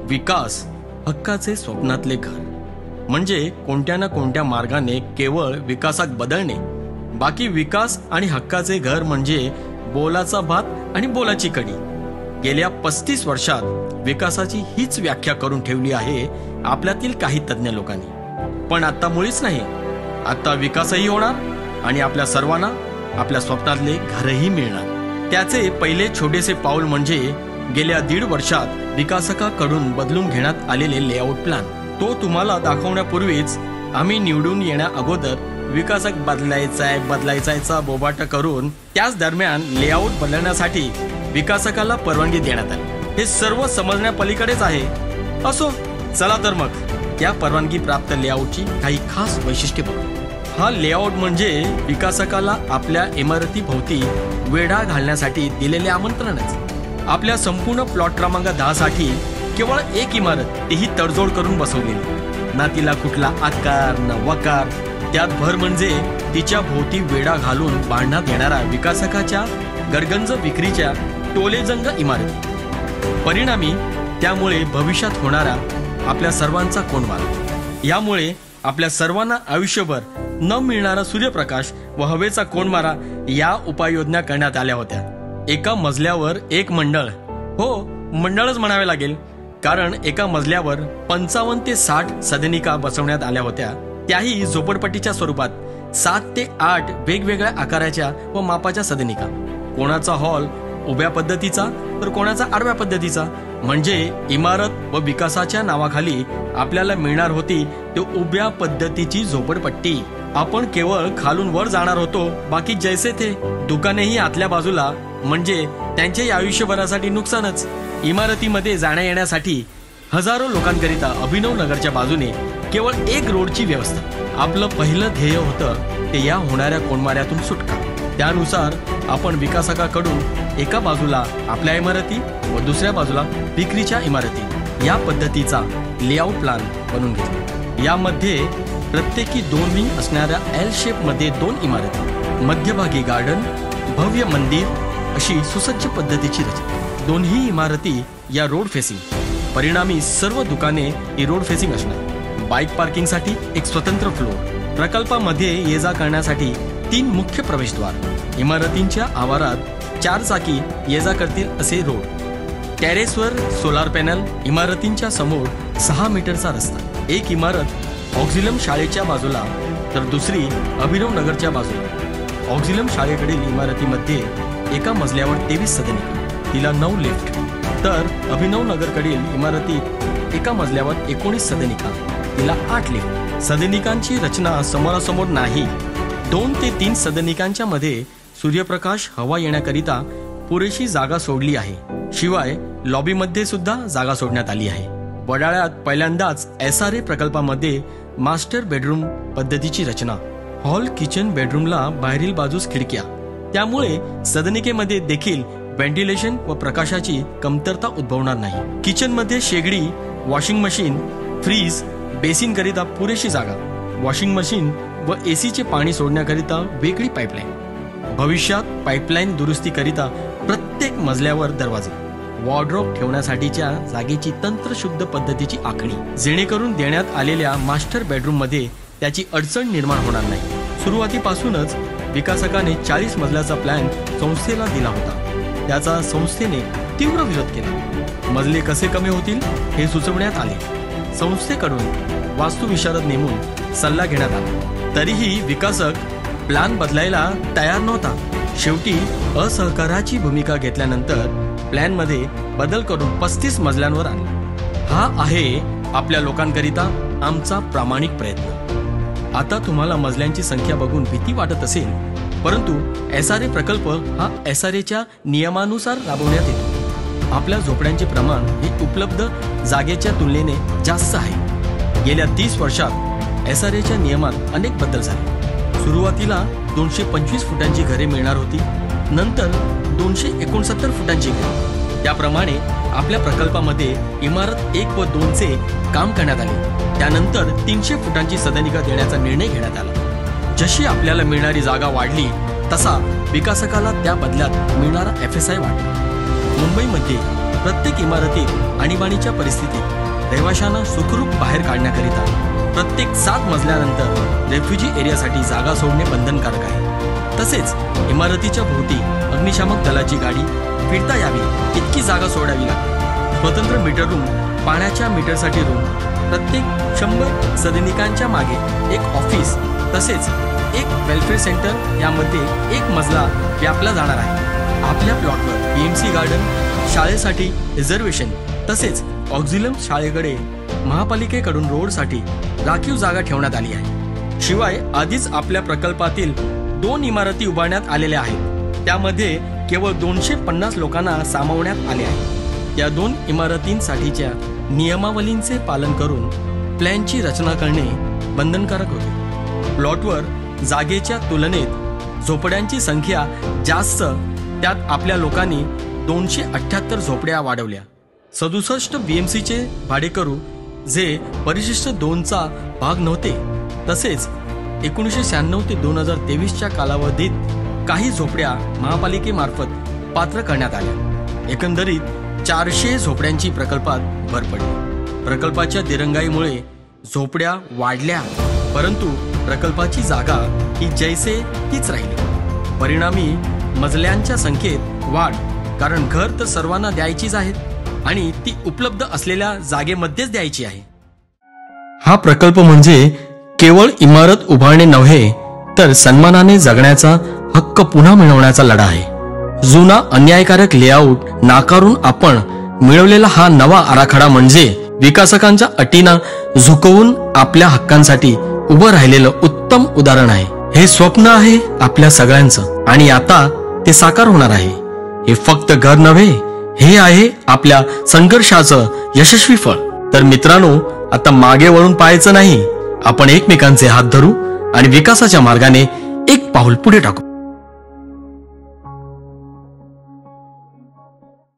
विकास हक्काचे स्वप्नातले घर म्हणजे कोणत्या ना कोणत्या मार्गाने केवळ विकासाक बदलणे, बाकी विकास आणि हक्काचे घर म्हणजे बोलाचा भात आणि बोलाची कडी। गेल्या 35 वर्षात विकासाची हीच व्याख्या करून ठेवली आहे आपल्यातील काही तज्ञ लोकांनी। पण आता मुळीच नाही, आता विकासही होणार आणि आपल्या सर्वांना आपल्या स्वप्नातले घरही मिळणार। त्याचे पहिले छोटेसे पाऊल म्हणजे गेल्या 1.5 वर्षात विकासकाकडून बदलून घेण्यात आलेले लेआउट प्लॅन। तो तुम्हाला दाखवण्यापूर्वीच आम्ही निवडून येण्या अगोदर विकासक बदलायचा बोबाट करून त्याच दरम्यान लेआउट बदलण्यासाठी विकासकाला परवानगी देण्यात आली। हे सर्व समजण्यापलीकडेच आहे। असो, चला तर मग त्या परवानगी प्राप्त लेआउटची काही खास वैशिष्ट्ये बघू। हा लेआउट म्हणजे विकासकाला आपल्या इमारतीभोवती वेढा घालण्यासाठी दिलेले आमंत्रणच। आपल्या संपूर्ण प्लॉट क्रमांक 10 साठी केवळ एक इमारत, तीही तडजोड करून बसवलेली, ना तिला कुठला आकार ना वकार, त्यात भर म्हणजे तिच्या भोवती वेढा घालून बांधण्यात येणारा विकासकाच्या गडगंज विक्रीच्या टोलेजंग इमारती। परिणामी त्यामुळे भविष्यात होणारा आपल्या सर्वांचा कोंडमारा, यामुळे आपल्या सर्वांना आयुष्यभर न मिळणारा सूर्यप्रकाश व हवेचा कोंडमारा या उपाययोजना करण्यात आल्या होत्या। एका मजल्यावर एक मंडळ, हो मंडळच म्हणावे लागेल, कारण एका मजल्यावर 55 ते 60 सदनिका बसवण्यात आल्या होत्या, त्याही झोपडपट्टीच्या स्वरूपात। 7 ते 8 वेगवेगळ्या आकाराच्या व मापाच्या सदनिका। कोणाचा हॉल उभ्या पद्धतीचा तर कोणाचा आडव्या पद्धतीचा, म्हणजे इमारत व विकासाच्या नावाखाली आपल्याला मिळणार होती ते उभ्या पद्धतीची झोपडपट्टी। आपण केवळ खालून वर जाणार होतो, बाकी जैसे थे। दुकानेही आतल्या बाजूला, म्हणजे त्यांच्याही आयुष्यभरासाठी नुकसानच। इमारतीमध्ये जाण्या येण्यासाठी हजारो लोकांकरिता अभिनव नगरच्या बाजूने केवळ एक रोडची व्यवस्था। आपलं पहिलं ध्येय होतं ते या होणाऱ्या कोंडमाऱ्यातून सुटका। त्यानुसार आपण विकासकाकडून एका बाजूला आपल्या इमारती व दुसऱ्या बाजूला विक्रीच्या इमारती या पद्धतीचा लेआउट प्लॅन बनवून घेतला। यामध्ये प्रत्येकी 2 विंग असणाऱ्या एल शेप मध्ये 2 इमारती, मध्यभागी गार्डन, भव्य मंदिर अशी सुसज्ज पद्धतीची रचना। दोन्ही इमारती या रोड फेसिंग, परिणामी सर्व दुकाने ही रोड फेसिंग असणार। बाईक पार्किंगसाठी एक स्वतंत्र फ्लोर, प्रकल्पामध्ये ये जा करण्यासाठी 3 मुख्य प्रवेशद्वार, इमारतींच्या आवारात 4 चाकी ये जा करतील असे रोड, टेरेसवर सोलार पॅनल, इमारतींच्या समोर 6 मीटरचा रस्ता। एक इमारत ऑक्झिलम शाळेच्या बाजूला तर दुसरी अभिनव नगरच्या बाजूला। ऑक्झिलम शाळेकडील इमारतीमध्ये एका मजल्यावर 23 सदनिका, तिला 9 लिफ्ट, तर अभिनव नगरकडील इमारतीत एका मजल्यावर 19 सदनिका, तिला 8 लिफ्ट। सदनिकांची रचना समोरासमोर नाही, 2 ते 3 सदनिकांच्या मध्ये सूर्यप्रकाश हवा येण्याकरिता पुरेशी जागा सोडली आहे। शिवाय लॉबीमध्ये सुद्धा जागा सोडण्यात आली आहे। वडाळ्यात पहिल्यांदाच SRA प्रकल्पामध्ये मास्टर बेडरूम पद्धतीची रचना। हॉल किचन बेडरूमला बाहेरील बाजूस खिडक्या, त्यामुळे सदनिकेमध्ये देखील व्हेंटिलेशन व प्रकाशाची कमतरता उद्भवणार नाही। किचनमध्ये शेगडी, वॉशिंग मशीन, फ्रीज, बेसिन करिता पुरेशी जागा, वॉशिंग मशीन व एसीचे पाणी सोडण्याकरिता वेगळी पाईपलाईन। भविष्यात पाईपलाईन दुरुस्ती करिता प्रत्येक मजल्यावर दरवाजे, वॉर्डरोब ठेवण्यासाठीच्या जागेची तंत्रशुद्ध पद्धतीची आखणी, जेणेकरून देण्यात आलेल्या मास्टर बेडरूम मध्ये त्याची अडचण निर्माण होणार नाही। सुरुवातीपासूनच विकासकाने 40 मजल्याचा प्लॅन संस्थेला दिला होता, त्याचा संस्थेने तीव्र विरोध केला। मजले कसे कमी होतील हे सुचवण्यात आले। संस्थेकडून वास्तुविशारद नेमून सल्ला घेण्यात आला, तरीही विकासक प्लॅन बदलायला तयार नव्हता। शेवटी असहकाराची भूमिका घेतल्यानंतर प्लॅन मध्ये बदल करून 35 मजल्यांवर आणला। हा आहे आपल्या लोकांकरिता आमचा प्रामाणिक प्रयत्न। आता तुम्हाला मजल्यांची संख्या बघून भीती वाटत असेल, परंतु SRA प्रकल्प हा SRAच्या नियमानुसार राबवण्यात येतो। आपल्या झोपड्यांचे प्रमाण हे उपलब्ध जागेच्या तुलनेने जास्त आहे। गेल्या 30 वर्षात SRAच्या नियमात अनेक बदल झाले। सुरुवातीला 225 फुटांची घरे मिळणार होती, नंतर 269 फुटांची घरे। त्याप्रमाणे आपल्या प्रकल्पामध्ये इमारत 1 व 2 चे काम करण्यात आले। त्यानंतर 300 फुटांची सदनिका देण्याचा निर्णय घेण्यात आला। जशी आपल्याला मिळणारी जागा वाढली तसा विकासकाला त्या बदल्यात मिळणारा FSI वाढला। मुंबईमध्ये प्रत्येक इमारतीत आणीबाणीच्या परिस्थितीत रहिवाशांना सुखरूप बाहेर काढण्याकरिता प्रत्येक 7 मजल्यानंतर रेफ्युजी एरियासाठी जागा सोडणे बंधनकारक आहे. तसेच इमारतीच्या भोवती अग्निशामक दलाची गाडी फिरता यावी इतकी जागा सोडावी लागते. स्वतंत्र मीटर रूम, पाण्याच्या मीटरसाठी रूम, प्रत्येक 100 सदनिकांच्या मागे एक ऑफिस तसेच एक वेलफेअर सेंटर यामध्ये एक मजला व्यापला जाणार आहे. आपल्या प्लॉटवर PMC गार्डन, शाळेसाठी रिझर्वेशन तसेच ऑक्झिलम शाळेकडे महापालिकेकडून रोडसाठी राखीव जागा ठेवण्यात आली आहे. शिवाय आधीच आपल्या प्रकल्पातील 2 इमारती उभारण्यात आलेल्या आहेत. त्यामध्ये केवळ 250 लोकांना सामावण्यात आले आहे. या 2 इमारतींसाठीच्या नियमावलींचे पालन करून प्लॅनची रचना करणे बंधनकारक होते. प्लॉटवर जागेच्या तुलनेत झोपड्यांची संख्या जास्त, त्यात आपल्या लोकांनी 278 झोपड्या वाढवल्या. 67 BMCचे भाडेकरू जे परिशिष्ट 2चा भाग नव्हते. तसेच 1996 ते 2023च्या कालावधीत काही झोपड्या महापालिकेमार्फत पात्र करण्यात आल्या. एकंदरीत 400 झोपड्यांची प्रकल्पात भर पडली. प्रकल्पाच्या दिरंगाईमुळे झोपड्या वाढल्या, परंतु प्रकल्पाची जागा ही जैसे तीच राहिली. परिणामी मजल्यांच्या संख्येत वाढ, कारण घर तर सर्वांना द्यायचीच आहेत आणि ती उपलब्ध असलेल्या जागेमध्येच द्यायची आहे. हा प्रकल्प म्हणजे केवळ इमारत उभारणे नव्हे, तर सन्मानाने जगण्याचा हक्क पुन्हा मिळवण्याचा लढा आहे. जुना अन्यायकारक लेआउट नाकारून आपण मिळवलेला हा नवा आराखडा म्हणजे विकासकांच्या अटींना झुकवून आपल्या हक्कांसाठी उभं राहिलेलं उत्तम उदाहरण आहे. हे स्वप्न आहे आपल्या सगळ्यांचं आणि आता ते साकार होणार आहे. हे फक्त घर नव्हे, हे आहे आपल्या संघर्षाचं यशस्वी फळ. तर मित्रांनो, आता मागे वळून पाहायचं नाही. आपण एकमेकांचे हात धरू आणि विकासाच्या मार्गाने एक पाऊल पुढे टाकू.